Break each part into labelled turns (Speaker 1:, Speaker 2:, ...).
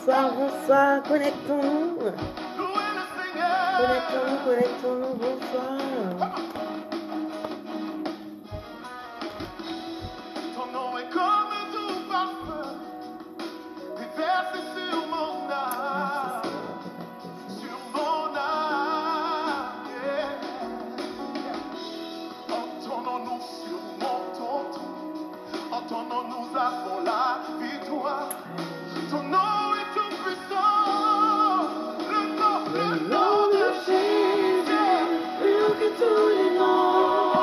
Speaker 1: bonsoir, bonsoir, connectons-nous. Connectons-nous, connectons-nous, bonsoir.
Speaker 2: Ton nom est comme tout parfum, déversé sur mon âme, yeah. Entendons-nous surmontons tout, entendons-nous avons la victoire. Ton nom est tout puissant, le nom de Jésus, plus que tous les noms.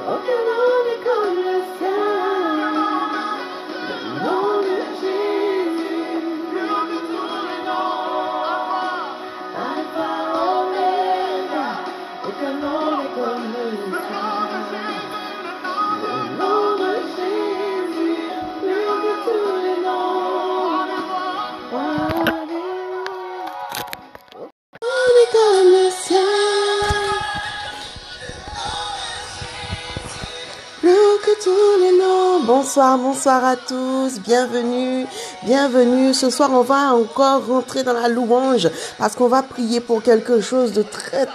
Speaker 1: Aucun nom n'est comme le sien. Le nom de Jésus,
Speaker 2: Plus que tous les noms.
Speaker 1: Alpha, Omega. Aucun nom n'est comme le sien. Le nom de Jésus, plus que tous les noms. Alléluia. Aucun nom n'est comme le sien. Plus que tous les noms. Bonsoir, bonsoir à tous. Bienvenue, bienvenue. Ce soir, on va encore rentrer dans la louange parce qu'on va prier pour quelque chose de très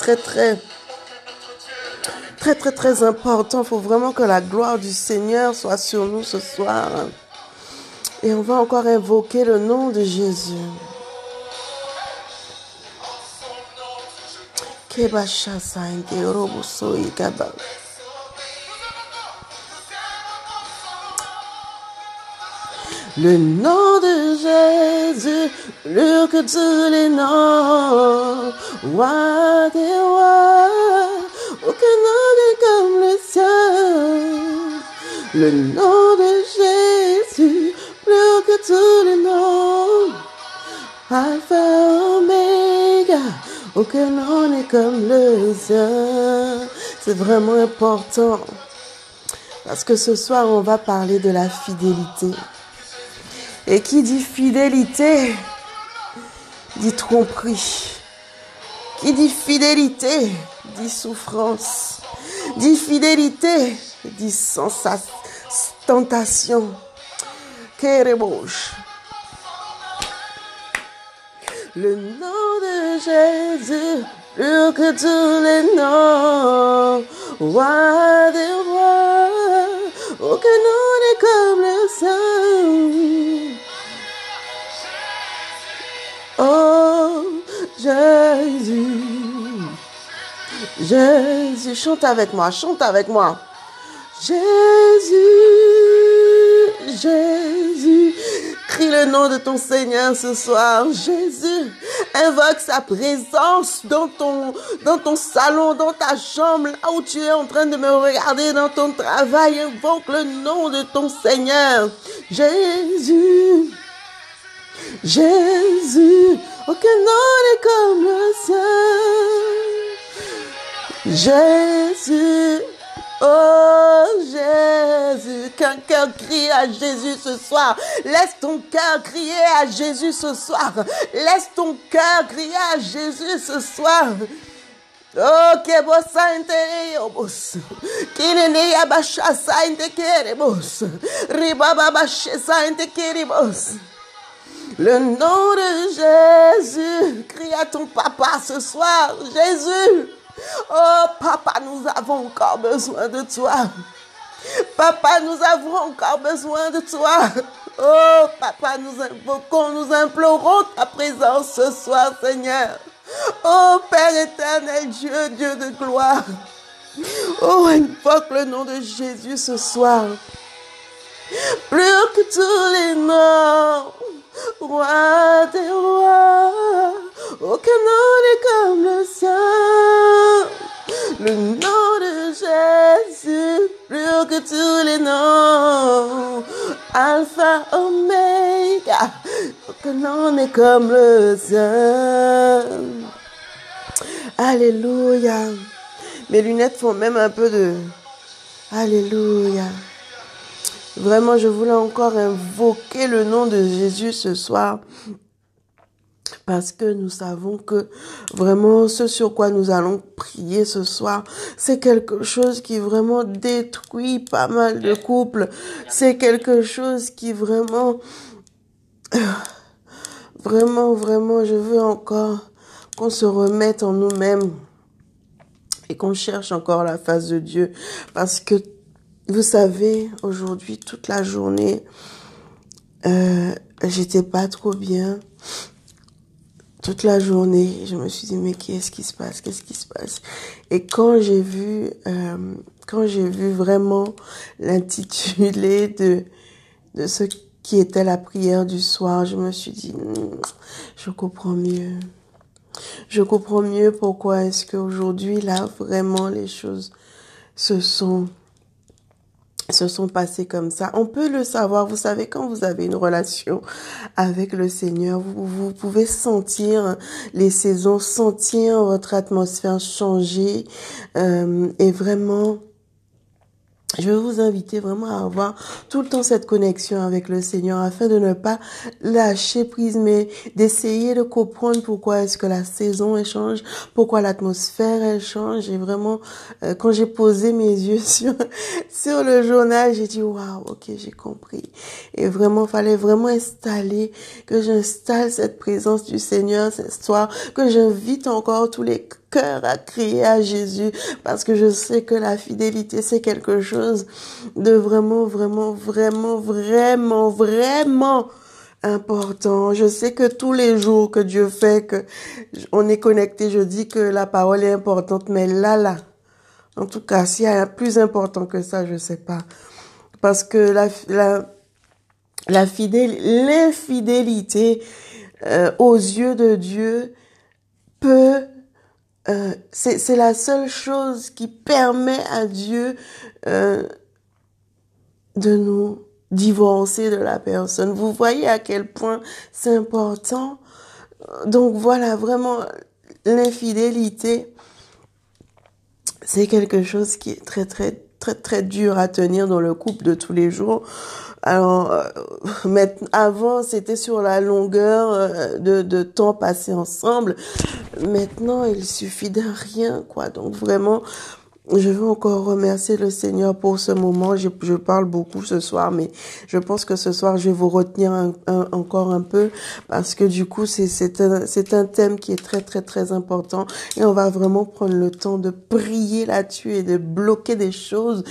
Speaker 1: important. Il faut vraiment que la gloire du Seigneur soit sur nous ce soir. Et on va encore invoquer le nom de Jésus. Kebashasa nke robuso ikaba. Le nom de Jésus, plus que tous les noms. Roi des rois, aucun nom n'est comme le sien. Le nom de Jésus, plus que tous les noms. Alpha, Omega, aucun nom n'est comme le sien. C'est vraiment important. Parce que ce soir, on va parler de la fidélité. Et qui dit fidélité, dit tromperie. Qui dit fidélité, dit souffrance. Dit fidélité, dit tentation. Kéréboche. Le nom de Jésus, plus que tous les noms. Roi des rois, aucun nom n'est comme le sien. Oh, Jésus, Jésus, chante avec moi, chante avec moi. Jésus, Jésus, crie le nom de ton Seigneur ce soir. Jésus, invoque sa présence dans ton salon, dans ta chambre, là où tu es en train de me regarder dans ton travail. Invoque le nom de ton Seigneur. Jésus, Jésus, aucun nom n'est comme le sien. Jésus, oh Jésus, qu'un cœur crie à Jésus ce soir. Laisse ton cœur crier à Jésus ce soir. Laisse ton cœur crier à Jésus ce soir. Oh, que bossa intereyobos. Kinene yabasha sa intekerebos. Ribaba bashesa intekeribos. Le nom de Jésus, crie à ton papa ce soir. Jésus, oh papa, nous avons encore besoin de toi. Papa, nous avons encore besoin de toi. Oh papa, nous invoquons, nous implorons ta présence ce soir, Seigneur. Oh Père éternel, Dieu, Dieu de gloire. Oh, invoque le nom de Jésus ce soir. Plus que tous les noms. Roi des rois, aucun nom n'est comme le sien. Le nom de Jésus, plus que tous les noms. Alpha, Omega, aucun nom n'est comme le sien. Alléluia. Mes lunettes font même un peu de... Alléluia. Vraiment, je voulais encore invoquer le nom de Jésus ce soir parce que nous savons que vraiment ce sur quoi nous allons prier ce soir, c'est quelque chose qui vraiment détruit pas mal de couples. C'est quelque chose qui vraiment, vraiment, je veux encore qu'on se remette en nous-mêmes et qu'on cherche encore la face de Dieu. Parce que, vous savez, aujourd'hui, toute la journée, j'étais pas trop bien. Toute la journée, je me suis dit, mais qu'est-ce qui se passe? Qu'est-ce qui se passe? Et quand j'ai vu vraiment l'intitulé de ce qui était la prière du soir, je me suis dit, je comprends mieux. Je comprends mieux pourquoi est-ce qu'aujourd'hui, là, vraiment, les choses se sont passées comme ça. On peut le savoir. Vous savez, quand vous avez une relation avec le Seigneur, vous pouvez sentir les saisons, sentir votre atmosphère changer, et vraiment, je veux vous inviter vraiment à avoir tout le temps cette connexion avec le Seigneur afin de ne pas lâcher prise, mais d'essayer de comprendre pourquoi est-ce que la saison elle change, pourquoi l'atmosphère elle change. Et vraiment, quand j'ai posé mes yeux sur le journal, j'ai dit waouh, ok, j'ai compris. Et vraiment, fallait vraiment que j'installe cette présence du Seigneur ce soir, que j'invite encore tous les cœur à crier à Jésus, parce que je sais que la fidélité, c'est quelque chose de vraiment important. Je sais que tous les jours que Dieu fait, que on est connecté, je dis que la parole est importante, mais là, en tout cas, s'il y a un plus important que ça, je sais pas. Parce que l'infidélité, aux yeux de Dieu, c'est la seule chose qui permet à Dieu de nous divorcer de la personne. Vous voyez à quel point c'est important. Donc voilà, vraiment, l'infidélité, c'est quelque chose qui est très dur à tenir dans le couple de tous les jours. Alors, avant, c'était sur la longueur de temps passé ensemble. Maintenant, il suffit d'un rien, quoi. Donc, vraiment, je veux encore remercier le Seigneur pour ce moment. Je parle beaucoup ce soir, mais je pense que ce soir, je vais vous retenir encore un peu parce que du coup, c'est un thème qui est très important et on va vraiment prendre le temps de prier là-dessus et de bloquer des choses,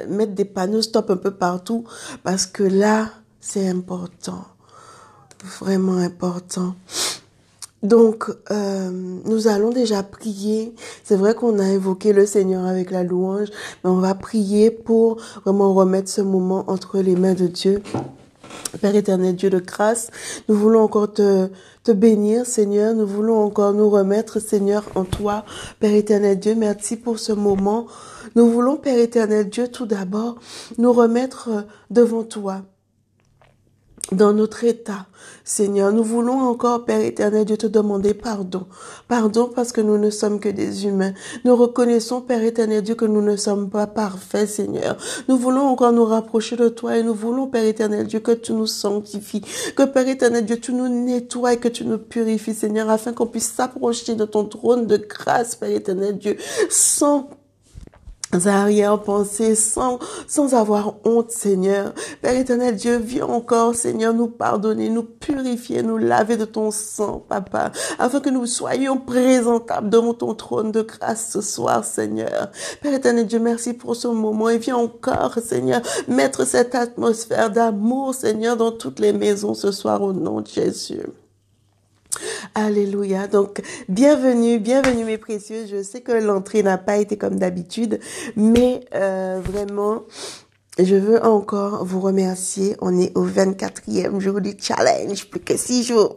Speaker 1: mettre des panneaux stop un peu partout parce que là, c'est important, vraiment important. Donc, nous allons déjà prier. C'est vrai qu'on a invoqué le Seigneur avec la louange, mais on va prier pour vraiment remettre ce moment entre les mains de Dieu. Père éternel, Dieu de grâce, nous voulons encore te bénir, Seigneur. Nous voulons encore nous remettre, Seigneur, en toi. Père éternel, Dieu, merci pour ce moment. Nous voulons, Père éternel, Dieu, tout d'abord, nous remettre devant toi. Dans notre état, Seigneur, nous voulons encore, Père éternel, Dieu, te demander pardon. Pardon parce que nous ne sommes que des humains. Nous reconnaissons, Père éternel, Dieu, que nous ne sommes pas parfaits, Seigneur. Nous voulons encore nous rapprocher de toi et nous voulons, Père éternel, Dieu, que tu nous sanctifies. Que, Père éternel, Dieu, tu nous nettoies et que tu nous purifies, Seigneur, afin qu'on puisse s'approcher de ton trône de grâce, Père éternel, Dieu, sans arrière-pensée, sans avoir honte, Seigneur. Père éternel, Dieu, viens encore, Seigneur, nous pardonner, nous purifier, nous laver de ton sang, Papa, afin que nous soyons présentables devant ton trône de grâce ce soir, Seigneur. Père éternel, Dieu, merci pour ce moment et viens encore, Seigneur, mettre cette atmosphère d'amour, Seigneur, dans toutes les maisons ce soir au nom de Jésus. Alléluia. Donc, bienvenue mes précieux. Je sais que l'entrée n'a pas été comme d'habitude, mais vraiment, je veux encore vous remercier. On est au 24e jour du challenge. Plus que 6 jours.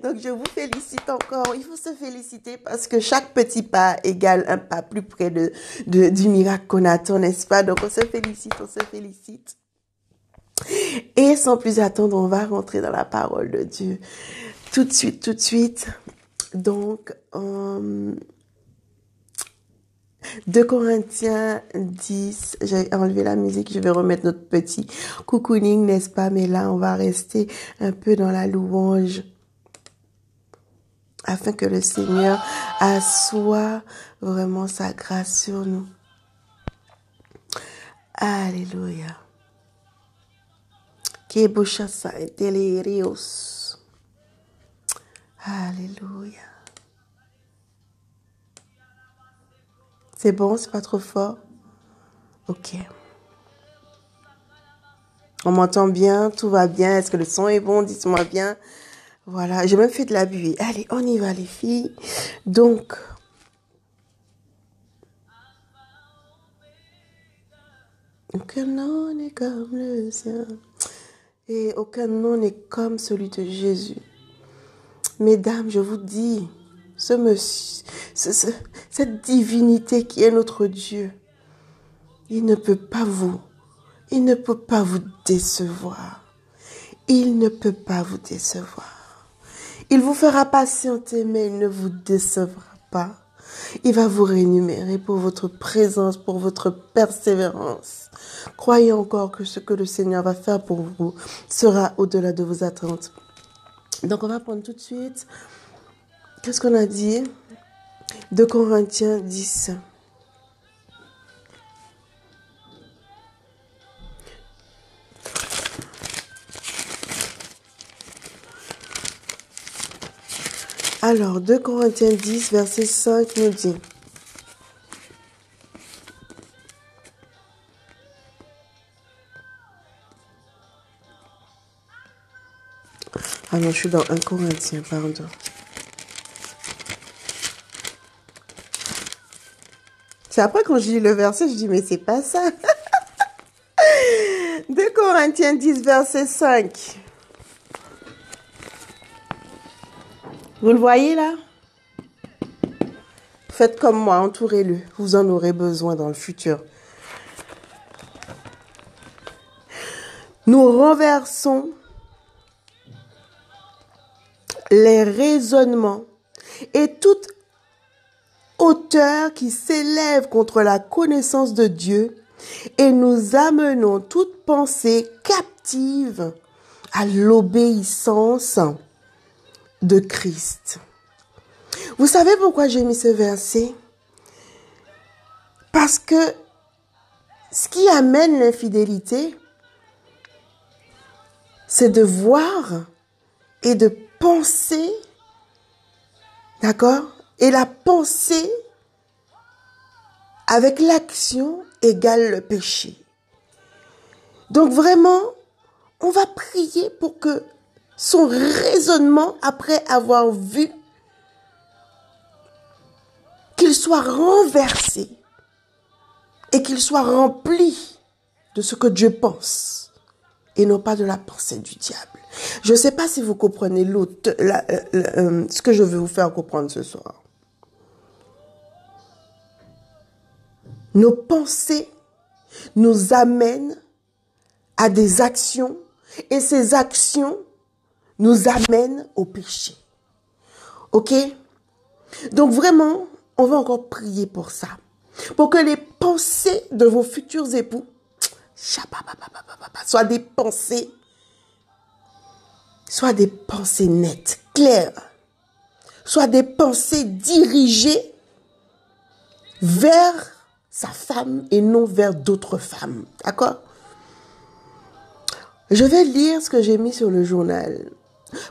Speaker 1: Donc, je vous félicite encore. Il faut se féliciter parce que chaque petit pas égale un pas plus près du miracle qu'on attend, n'est-ce pas? Donc, on se félicite. Et sans plus attendre, on va rentrer dans la parole de Dieu. Tout de suite. Donc, 2 Corinthiens 10, j'ai enlevé la musique, je vais remettre notre petit cocooning, n'est-ce pas? Mais là, on va rester un peu dans la louange afin que le Seigneur assoie vraiment sa grâce sur nous. Alléluia. Keboshasa et Telerios. Alléluia. C'est bon, c'est pas trop fort? Ok. On m'entend bien, tout va bien. Est-ce que le son est bon? Dites-moi bien. Voilà, j'ai même fait de la buée. Allez, on y va les filles. Donc, aucun nom n'est comme le sien. Et aucun nom n'est comme celui de Jésus. Mesdames, je vous dis, ce monsieur, cette divinité qui est notre Dieu, il ne peut pas vous décevoir. Il ne peut pas vous décevoir. Il vous fera patienter, mais il ne vous décevra pas. Il va vous rémunérer pour votre présence, pour votre persévérance. Croyez encore que ce que le Seigneur va faire pour vous sera au-delà de vos attentes. Donc, on va prendre tout de suite. Qu'est-ce qu'on a dit? 2 Corinthiens 10. Alors, 2 Corinthiens 10, verset 5 nous dit. Ah non, je suis dans 1 Corinthiens, pardon. C'est après quand je lis le verset, je dis, mais c'est pas ça. 2 Corinthiens 10, verset 5. Vous le voyez là? Faites comme moi, entourez-le. Vous en aurez besoin dans le futur. Nous renversons les raisonnements et toute hauteur qui s'élève contre la connaissance de Dieu et nous amenons toute pensée captive à l'obéissance de Christ. Vous savez pourquoi j'ai mis ce verset? Parce que ce qui amène l'infidélité, c'est de voir et de penser, d'accord? Et la pensée avec l'action égale le péché. Donc vraiment, on va prier pour que son raisonnement, après avoir vu, qu'il soit renversé et qu'il soit rempli de ce que Dieu pense et non pas de la pensée du diable. Je ne sais pas si vous comprenez ce que je veux vous faire comprendre ce soir. Nos pensées nous amènent à des actions et ces actions nous amènent au péché. Ok? Donc vraiment, on va encore prier pour ça. Pour que les pensées de vos futurs époux soient des pensées nettes, claires. Soient des pensées dirigées vers sa femme et non vers d'autres femmes. D'accord? Je vais lire ce que j'ai mis sur le journal.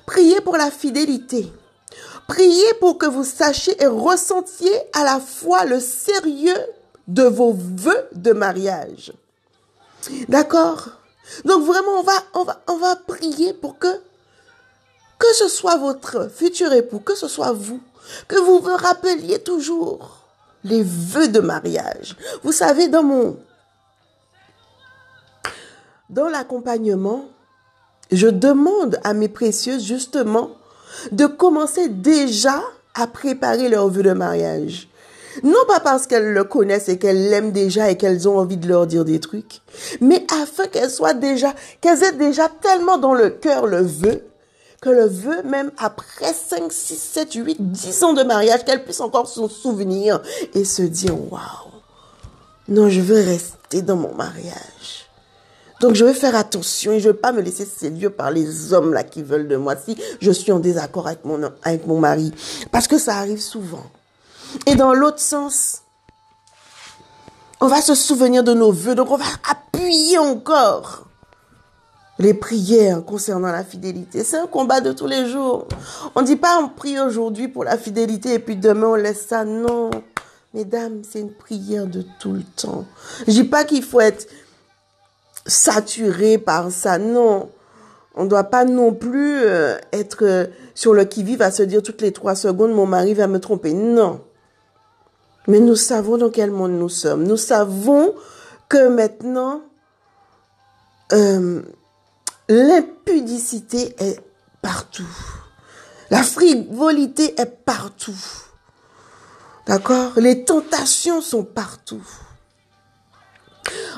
Speaker 1: Priez pour la fidélité. Priez pour que vous sachiez et ressentiez à la fois le sérieux de vos vœux de mariage. D'accord? Donc vraiment, on va prier pour que ce soit votre futur époux, que ce soit vous, que vous vous rappeliez toujours les vœux de mariage. Vous savez, dans l'accompagnement, je demande à mes précieuses justement de commencer déjà à préparer leur vœu de mariage. Non pas parce qu'elles le connaissent et qu'elles l'aiment déjà et qu'elles ont envie de leur dire des trucs, mais afin qu'elles aient déjà tellement dans le cœur le vœu, que le vœu, même après 5, 6, 7, 8, 10 ans de mariage, qu'elle puisse encore s'en souvenir et se dire, waouh, non, je veux rester dans mon mariage. Donc, je vais faire attention et je ne vais pas me laisser séduire par les hommes là qui veulent de moi si je suis en désaccord avec mon mari. Parce que ça arrive souvent. Et dans l'autre sens, on va se souvenir de nos vœux. Donc, on va appuyer encore les prières concernant la fidélité. C'est un combat de tous les jours. On ne dit pas on prie aujourd'hui pour la fidélité et puis demain on laisse ça. Non. Mesdames, c'est une prière de tout le temps. Je dis pas qu'il faut être saturé par ça. Non. On ne doit pas non plus être sur le qui-vive à se dire toutes les 3 secondes, mon mari va me tromper. Non. Mais nous savons dans quel monde nous sommes. Nous savons que maintenant, l'impudicité est partout. La frivolité est partout. D'accord? Les tentations sont partout.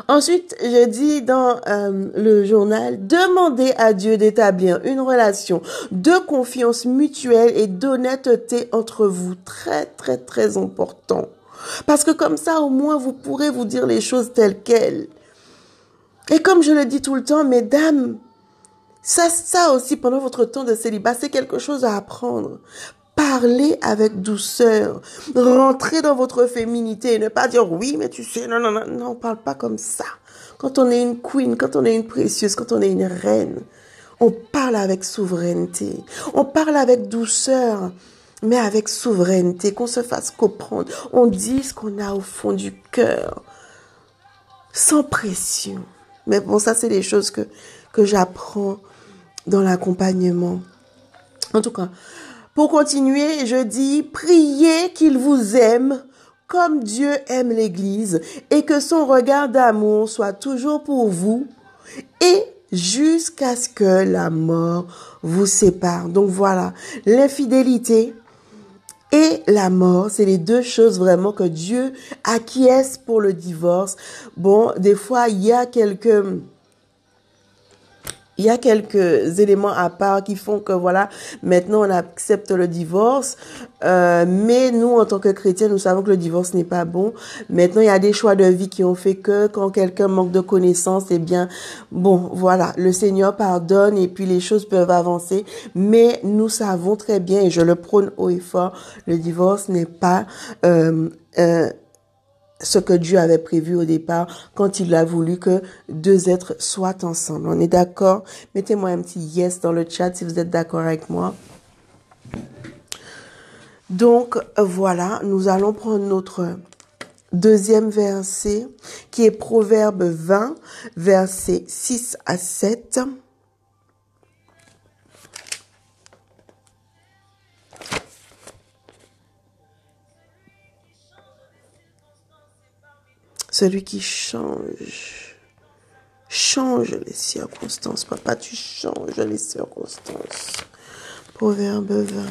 Speaker 1: Ensuite, je dis dans le journal, demandez à Dieu d'établir une relation de confiance mutuelle et d'honnêteté entre vous. Très, très, très important. Parce que comme ça, au moins, vous pourrez vous dire les choses telles quelles. Et comme je le dis tout le temps, mesdames, ça aussi, pendant votre temps de célibat, c'est quelque chose à apprendre. Parlez avec douceur. Rentrez dans votre féminité et ne pas dire oui, mais tu sais, non, on parle pas comme ça. Quand on est une queen, quand on est une précieuse, quand on est une reine, on parle avec souveraineté. On parle avec douceur, mais avec souveraineté, qu'on se fasse comprendre. On dit ce qu'on a au fond du cœur, sans pression. Mais bon, ça, c'est des choses que j'apprends dans l'accompagnement. En tout cas, pour continuer, je dis, priez qu'il vous aime comme Dieu aime l'Église et que son regard d'amour soit toujours pour vous et jusqu'à ce que la mort vous sépare. Donc voilà, l'infidélité et la mort, c'est les deux choses vraiment que Dieu acquiesce pour le divorce. Bon, des fois, il y a quelques éléments à part qui font que voilà, maintenant on accepte le divorce, mais nous en tant que chrétiens, nous savons que le divorce n'est pas bon. Maintenant, il y a des choix de vie qui ont fait que quand quelqu'un manque de connaissances, eh bien, bon, voilà, le Seigneur pardonne et puis les choses peuvent avancer. Mais nous savons très bien, et je le prône haut et fort, le divorce n'est pas ce que Dieu avait prévu au départ quand il a voulu que deux êtres soient ensemble. On est d'accord? Mettez-moi un petit yes dans le chat si vous êtes d'accord avec moi. Donc, voilà, nous allons prendre notre deuxième verset qui est Proverbe 20, versets 6 à 7. Celui qui change les circonstances. Papa, tu changes les circonstances. Proverbe 20.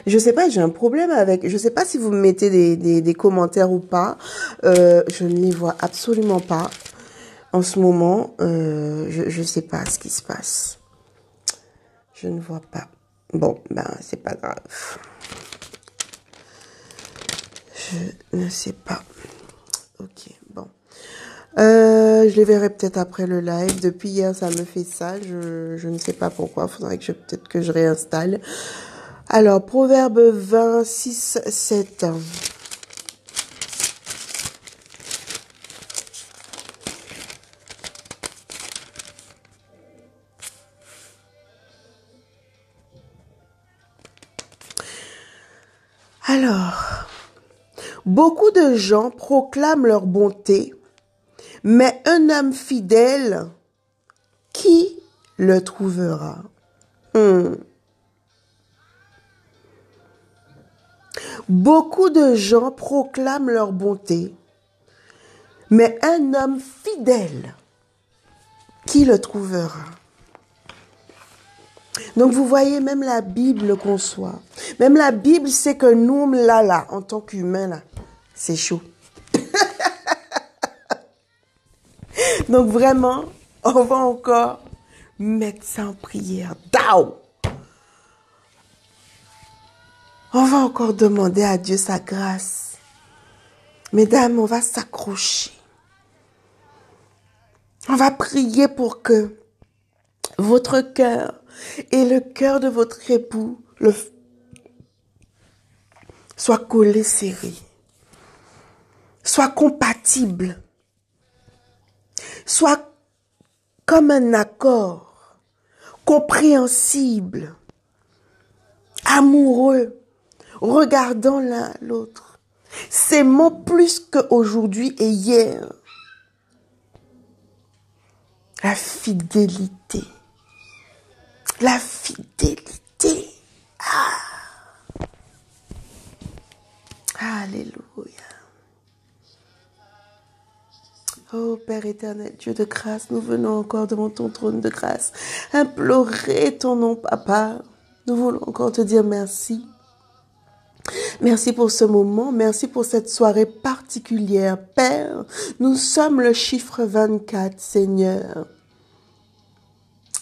Speaker 1: Je sais pas, j'ai un problème avec... Je sais pas si vous me mettez des commentaires ou pas. Je ne les vois absolument pas. En ce moment, je sais pas ce qui se passe. Je ne vois pas. Bon, ben, c'est pas grave. Je ne sais pas. Ok, bon. Je les verrai peut-être après le live. Depuis hier, ça me fait ça. Je ne sais pas pourquoi. Faudrait que peut-être que je réinstalle. Alors, Proverbe 20, 6, 7. Alors, beaucoup de gens proclament leur bonté, mais un homme fidèle, qui le trouvera? Beaucoup de gens proclament leur bonté, mais un homme fidèle, qui le trouvera? Donc vous voyez, même la Bible conçoit. Même la Bible sait que nous, là, en tant qu'humains, là, c'est chaud. Donc vraiment, on va encore mettre ça en prière. Dao! On va encore demander à Dieu sa grâce. Mesdames, on va s'accrocher. On va prier pour que votre cœur et le cœur de votre époux soient collés serrés, soient compatibles, soient comme un accord, compréhensible, amoureux, regardant l'un l'autre, s'aimant plus qu'aujourd'hui et hier. La fidélité. La fidélité. Ah. Alléluia. Oh Père éternel, Dieu de grâce, nous venons encore devant ton trône de grâce, implorer ton nom, Papa. Nous voulons encore te dire merci. Merci pour ce moment, merci pour cette soirée particulière. Père, nous sommes le chiffre 24, Seigneur.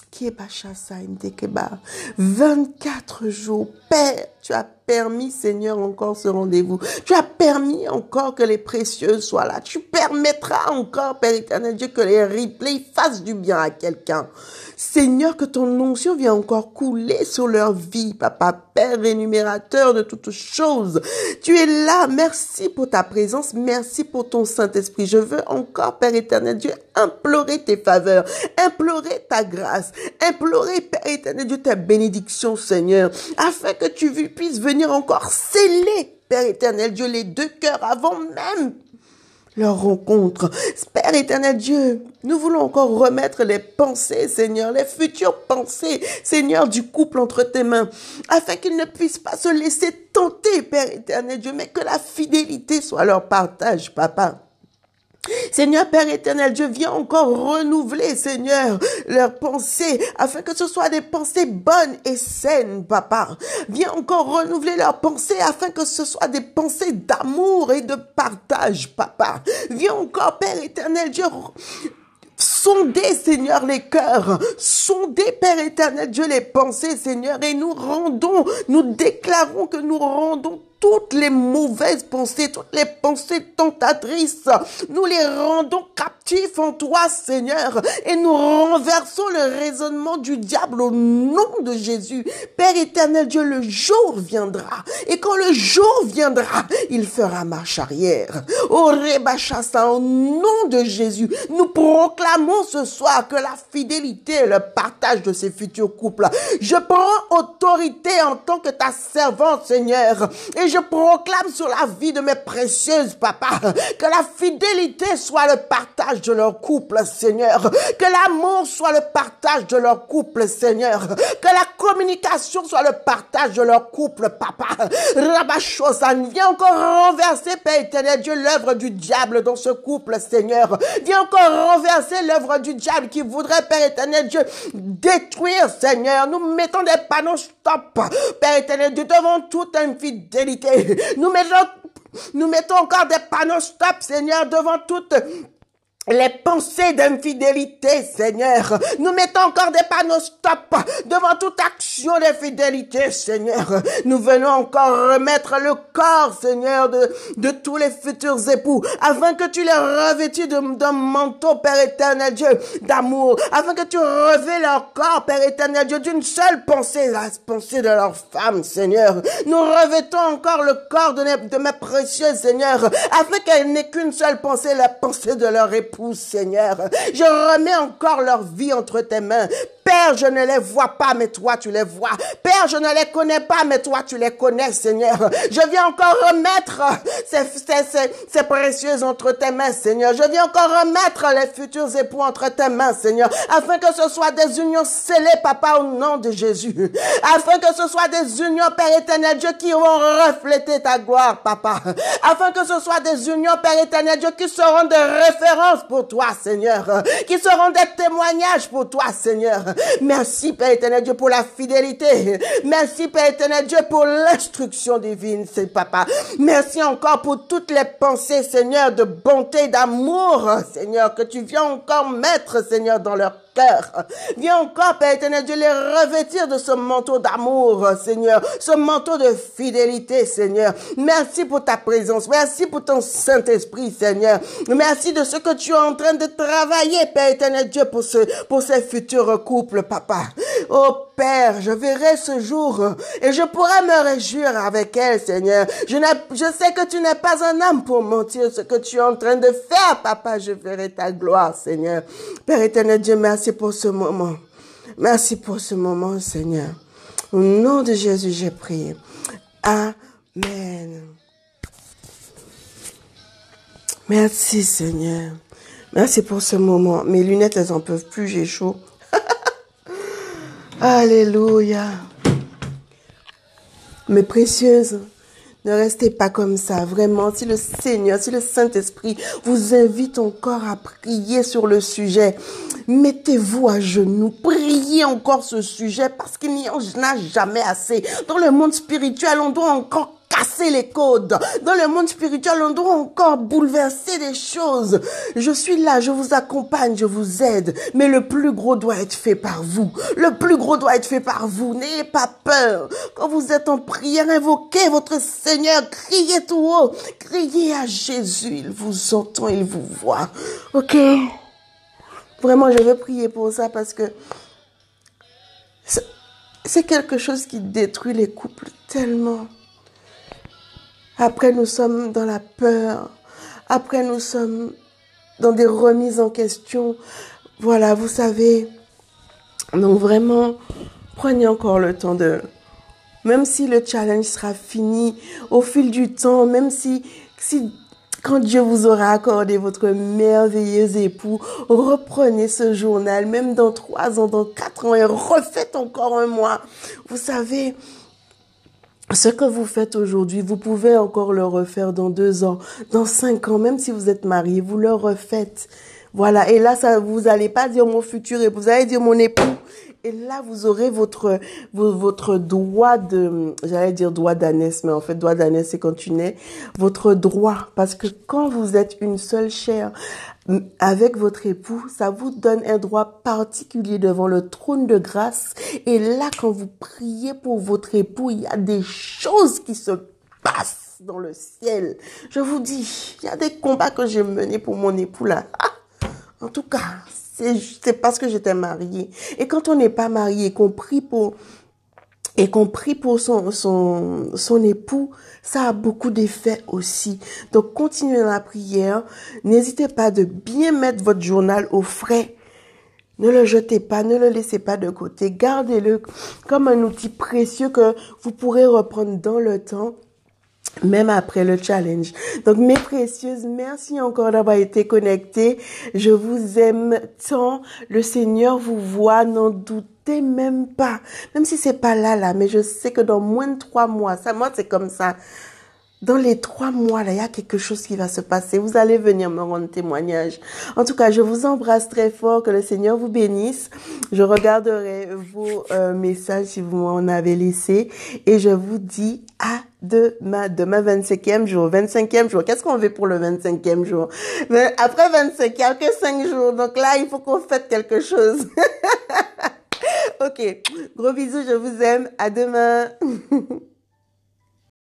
Speaker 1: Qui est Bachassa Ndekeba. 24 jours. Père, tu as permis, Seigneur, encore ce rendez-vous. Tu as permis encore que les précieuses soient là. Tu permettras encore, Père éternel Dieu, que les replays fassent du bien à quelqu'un. Seigneur, que ton onction vienne encore couler sur leur vie, Papa, Père rémunérateur de toutes choses. Tu es là. Merci pour ta présence. Merci pour ton Saint-Esprit. Je veux encore, Père éternel Dieu, implorer tes faveurs, implorer ta grâce, implorer, Père éternel Dieu, ta bénédiction, Seigneur, afin que tu puisses venir encore sceller, Père éternel Dieu, les deux cœurs avant même leur rencontre. Père éternel Dieu, nous voulons encore remettre les pensées, Seigneur, les futures pensées, Seigneur, du couple entre tes mains, afin qu'ils ne puissent pas se laisser tenter, Père éternel Dieu, mais que la fidélité soit leur partage, Papa. Seigneur Père éternel Dieu, viens encore renouveler, Seigneur, leurs pensées, afin que ce soit des pensées bonnes et saines, Papa. Viens encore renouveler leurs pensées, afin que ce soit des pensées d'amour et de partage, Papa. Viens encore, Père éternel Dieu, sondez, Seigneur, les cœurs. Sondez, Père éternel Dieu, les pensées, Seigneur, et nous déclarons que nous rendons toutes les mauvaises pensées, toutes les pensées tentatrices, nous les rendons captifs en toi, Seigneur, et nous renversons le raisonnement du diable au nom de Jésus. Père éternel Dieu, le jour viendra, et quand le jour viendra, il fera marche arrière. Au Rebachassa, au nom de Jésus, nous proclamons ce soir que la fidélité et le partage de ces futurs couples, je prends autorité en tant que ta servante, Seigneur, et je proclame sur la vie de mes précieuses, Papa, que la fidélité soit le partage de leur couple, Seigneur. Que l'amour soit le partage de leur couple, Seigneur. Que la communication soit le partage de leur couple, Papa. Rabachosan, viens encore renverser, Père éternel Dieu, l'œuvre du diable dans ce couple, Seigneur. Viens encore renverser l'œuvre du diable qui voudrait, Père éternel Dieu, détruire, Seigneur. Nous mettons des panneaux stop, Père éternel Dieu, devant toute infidélité. Nous mettons encore des panneaux stop, Seigneur, devant toute les pensées d'infidélité, Seigneur. Nous mettons encore des panneaux stop devant toute action d'infidélité, Seigneur. Nous venons encore remettre le corps, Seigneur, de tous les futurs époux, afin que tu les revêtis d'un manteau, Père éternel Dieu, d'amour, afin que tu revêts leur corps, Père éternel Dieu, d'une seule pensée, la pensée de leur femme, Seigneur. Nous revêtons encore le corps de mes précieux, Seigneur, afin qu'elle n'ait qu'une seule pensée, la pensée de leur époux, Seigneur. Je remets encore leur vie entre tes mains. Père, je ne les vois pas, mais toi, tu les vois. Père, je ne les connais pas, mais toi, tu les connais, Seigneur. Je viens encore remettre ces précieuses entre tes mains, Seigneur. Je viens encore remettre les futurs époux entre tes mains, Seigneur, afin que ce soit des unions scellées, Papa, au nom de Jésus. Afin que ce soit des unions, Père éternel Dieu, qui vont refléter ta gloire, Papa. Afin que ce soit des unions, Père éternel Dieu, qui seront des références pour toi, Seigneur. Qui seront des témoignages pour toi, Seigneur. Merci, Père éternel Dieu, pour la fidélité. Merci, Père éternel Dieu, pour l'instruction divine, c'est papa. Merci encore pour toutes les pensées, Seigneur, de bonté, d'amour, Seigneur, que tu viens encore mettre, Seigneur, dans leur cœur. Viens encore, Père éternel Dieu, les revêtir de ce manteau d'amour, Seigneur, ce manteau de fidélité, Seigneur. Merci pour ta présence. Merci pour ton Saint-Esprit, Seigneur. Merci de ce que tu es en train de travailler, Père éternel Dieu, pour ces futurs couples, papa. Oh Père, je verrai ce jour et je pourrai me réjouir avec elle, Seigneur. Je sais que tu n'es pas un homme pour mentir. Ce que tu es en train de faire, papa, je verrai ta gloire, Seigneur. Père éternel Dieu, merci pour ce moment. Merci pour ce moment, Seigneur. Au nom de Jésus, j'ai prié. Amen. Merci, Seigneur. Merci pour ce moment. Mes lunettes, elles en peuvent plus, j'ai chaud. Alléluia. Mes précieuses, ne restez pas comme ça. Vraiment, si le Seigneur, si le Saint-Esprit vous invite encore à prier sur le sujet, mettez-vous à genoux, priez encore ce sujet parce qu'il n'y en a jamais assez. Dans le monde spirituel, on doit encore casser les codes. Dans le monde spirituel, on doit encore bouleverser des choses. Je suis là, je vous accompagne, je vous aide. Mais le plus gros doit être fait par vous. Le plus gros doit être fait par vous. N'ayez pas peur. Quand vous êtes en prière, invoquez votre Seigneur. Criez tout haut. Criez à Jésus. Il vous entend, il vous voit. Ok? Vraiment, je veux prier pour ça parce que c'est quelque chose qui détruit les couples tellement. Après, nous sommes dans la peur. Après, nous sommes dans des remises en question. Voilà, vous savez. Donc vraiment, prenez encore le temps même si le challenge sera fini au fil du temps, même si quand Dieu vous aura accordé votre merveilleux époux, reprenez ce journal, même dans 3 ans, dans 4 ans, et refaites encore un mois. Vous savez, ce que vous faites aujourd'hui, vous pouvez encore le refaire dans 2 ans, dans 5 ans, même si vous êtes marié, vous le refaites. Voilà, et là, vous allez pas dire mon futur époux, vous allez dire mon époux. Et là, vous aurez votre droit j'allais dire droit d'ânesse, mais en fait, droit d'ânesse, c'est quand tu nais, votre droit. Parce que quand vous êtes une seule chair avec votre époux, ça vous donne un droit particulier devant le trône de grâce. Et là, quand vous priez pour votre époux, il y a des choses qui se passent dans le ciel. Je vous dis, il y a des combats que j'ai menés pour mon époux là. En tout cas, c'est parce que j'étais mariée. Et quand on n'est pas marié, qu'on prie pour son époux, ça a beaucoup d'effets aussi. Donc, continuez dans la prière. N'hésitez pas de bien mettre votre journal au frais. Ne le jetez pas, ne le laissez pas de côté. Gardez-le comme un outil précieux que vous pourrez reprendre dans le temps, même après le challenge. Donc, mes précieuses, merci encore d'avoir été connectées. Je vous aime tant. Le Seigneur vous voit, n'en doutez même pas. Même si c'est pas là, mais je sais que dans moins de 3 mois, moi, c'est comme ça. Dans les 3 mois, là, il y a quelque chose qui va se passer. Vous allez venir me rendre témoignage. En tout cas, je vous embrasse très fort. Que le Seigneur vous bénisse. Je regarderai vos messages si vous m'en avez laissé. Et je vous dis à demain. Demain, 25e jour. 25e jour. Qu'est-ce qu'on fait pour le 25e jour? Mais après 25, il n'y a que 5 jours. Donc là, il faut qu'on fête quelque chose. Ok. Gros bisous. Je vous aime. À demain.